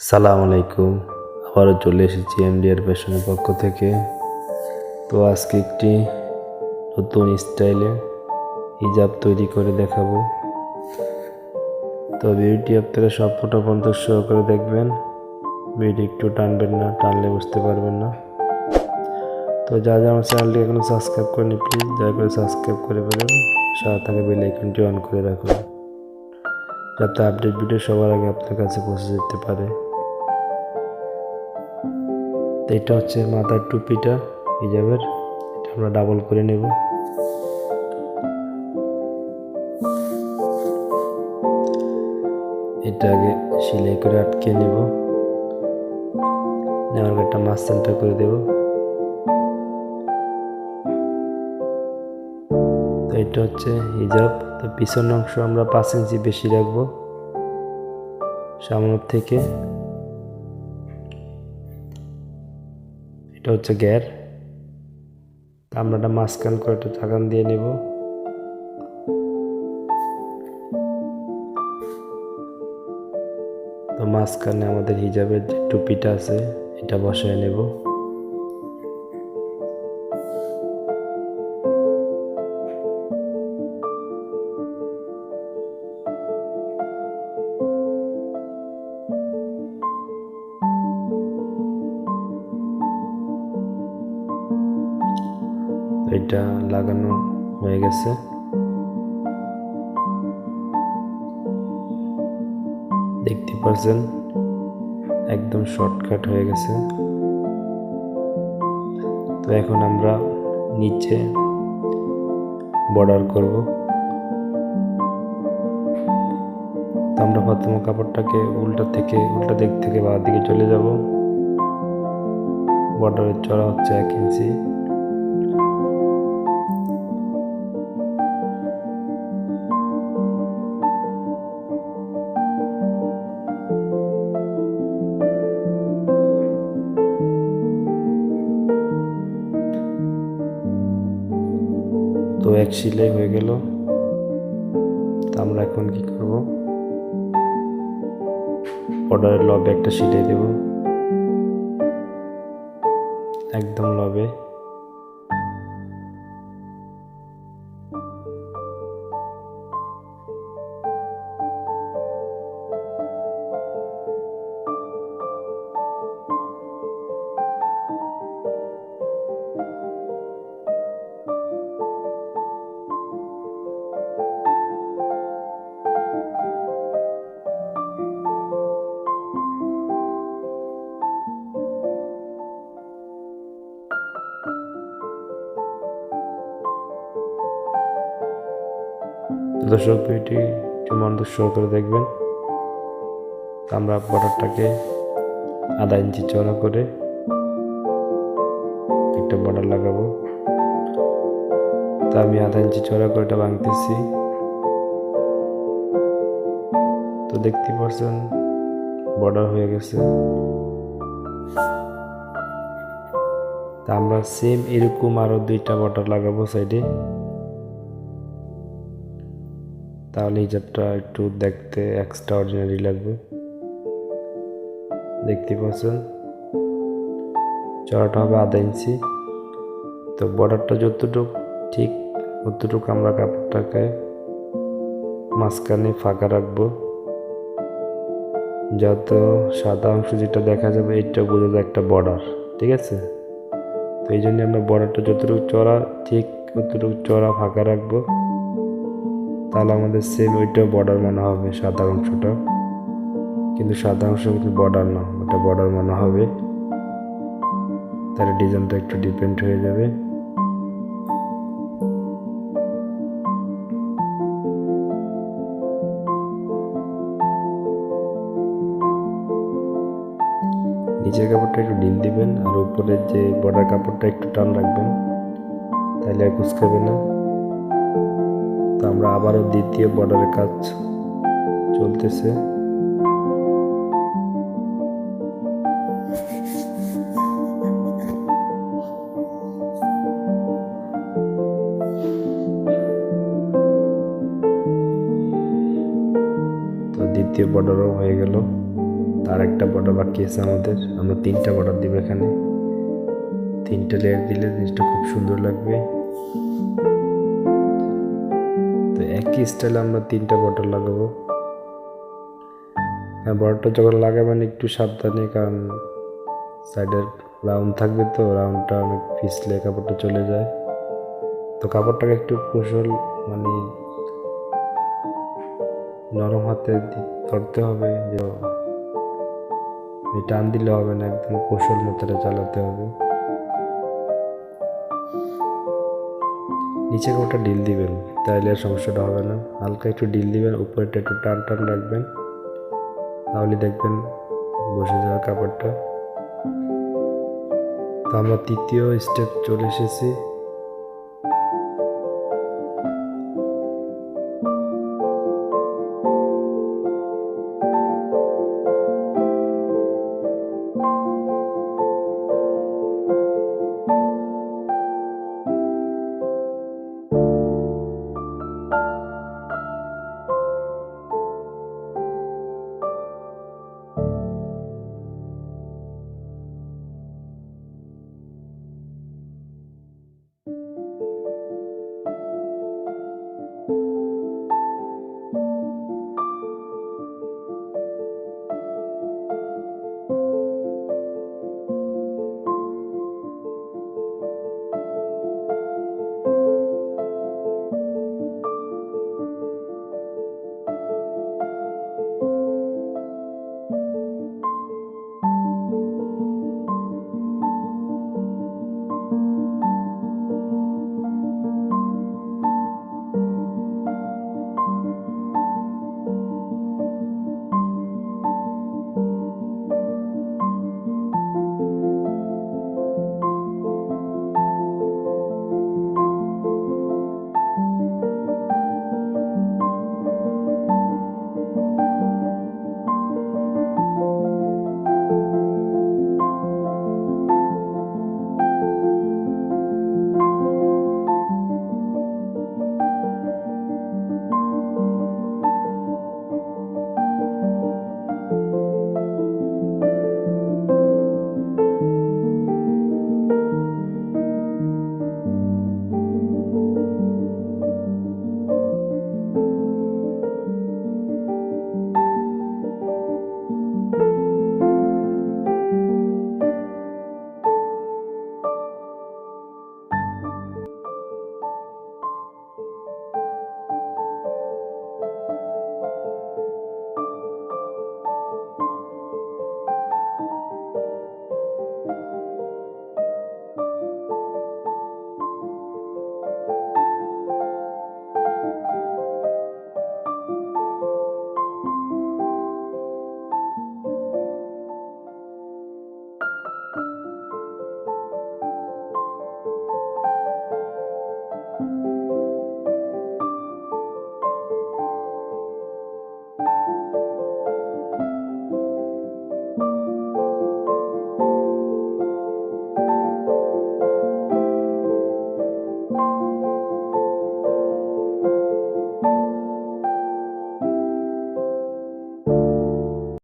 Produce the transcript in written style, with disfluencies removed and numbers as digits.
সালামু আলাইকুম। আবারও চলে এসেছি এমডিআর ফ্যাশনের পক্ষ থেকে। তো আজকে একটি নতুন স্টাইলে হিজাব তৈরি করে দেখাবো। তো ভিডিওটি আপনারা সম্পূর্ণ বন্ধক সহকারে দেখবেন। ভিডিও একটু টানবেন না, টানলে বুঝতে পারবেন না। তো যারা আমার চ্যানেলটি এখনো সাবস্ক্রাইব করেনি, প্লিজ দয়া করে সাবস্ক্রাইব করে ফেলুন। সাথে থাকা বেল আইকনটি অন করে রাখুন, যাতে আপডেট ভিডিও সবার আগে আপনার কাছে পৌঁছে যেতে পারে। এটা হচ্ছে মাথার টুপিটা হিজাবের, এটা আমরা ডাবল করে নেব। এটা আগে সেলাই করে আটকে নেব, নেওয়ার একটা মাঝখানটা করে দেব। তো এটা হচ্ছে হিজাব। তো পিছনের অংশ আমরা 5 ইঞ্চি বেশি রাখবো সামনের থেকে। এটা হচ্ছে গ্যার, আমরা একটা মাঝখান করে একটা থাকান দিয়ে নেব। তো মাঝখানে আমাদের হিজাবের যে টুপিটা আছে এটা বসায় নেব। এটা লাগানো হয়ে গেছে। দেখতে পাচ্ছেন একদম শর্টকাট হয়ে গেছে। তো এখন আমরা নিচে বর্ডার করব। তো আমরা প্রথমে কাপড়টাকে উল্টা দিক থেকে বাঁ দিকে চলে যাব। বর্ডারের চড়া হচ্ছে 1 ইঞ্চি। তো এক সেলাই হয়ে গেল। তো আমরা এখন কি করব, বর্ডারের লবে একটা সেলাই দেব, একদম লবে। দর্শক ভিডিওটি একটু মনোযোগ সহকারে দেখবেন। আমরা বর্ডারটাকে 1/2 ইঞ্চি চওড়া করে একটা বর্ডার লাগাবো। তা আমি 1/2 ইঞ্চি চওড়া করে এটা ভাঙতেছি। তো দেখতে পাচ্ছেন বর্ডার হয়ে গেছে। তা আমরা সেম এরকম আরো 2টা বর্ডার লাগাবো সাইডে, তাহলে হিজাবটা একটু দেখতে এক্সট্রা অর্ডিনারি লাগবে। দেখতে পাচ্ছেন চড়াটা হবে 1/2 ইঞ্চি। তো বর্ডারটা যতটুকু ঠিক ততটুকু আমরা কাপড়টাকে মাঝখানে ফাঁকা রাখবো, যত সাদা অংশ যেটা দেখা যাবে এটা বোঝা যায় একটা বর্ডার, ঠিক আছে। তো এই জন্য আমরা বর্ডারটা যতটুকু চড়া ঠিক ততটুকু চড়া ফাঁকা রাখবো, তাহলে আমাদের সেম ওইটা বর্ডার মনে হবে সাদা অংশটা, কিন্তু সাদা অংশ কিন্তু বর্ডার না, ওটা বর্ডার মনে হবে। তাহলে ডিজাইনটা একটু ডিপেন্ড হয়ে যাবে। নিচের কাপড়টা একটু ঢিল দিবেন, আর উপরের যে বর্ডার কাপড়টা একটু টান রাখবেন, তাহলে আর কুচকাবে না। তো আমরা আবারও দ্বিতীয় বর্ডারের কাজ চলতেছে। তো দ্বিতীয় বর্ডারও হয়ে গেল। আর একটা বর্ডার বাকি আছে আমাদের। আমরা 3টা বর্ডার দিব এখানে। 3টে লেয়ার দিলে জিনিসটা খুব সুন্দর লাগবে। তো একই স্টাইলে আমরা 3টা বর্ডার লাগাবো। আর বর্ডারটা যখন লাগাবেন একটু সাবধানে, কারণ সাইডের রাউন্ড থাকবে, তো রাউন্ডটা অনেক পিছলে কাপড়টা চলে যায়। তো কাপড়টাকে একটু কৌশল মানে নরম হাতে ধরতে হবে, যে টান দিলে হবে না, একদম কৌশল মতো চালাতে হবে। নিচে কাপড়টা ঢিল দিবেন, তাহলে আর সমস্যাটা হবে না। হালকা একটু ঢিল দিবেন, উপরেটা একটু টান টান রাখবেন, তাহলে দেখবেন বসে যাওয়ার কাপড়টা। তো আমরা 3য় স্টেপ চলে এসেছি।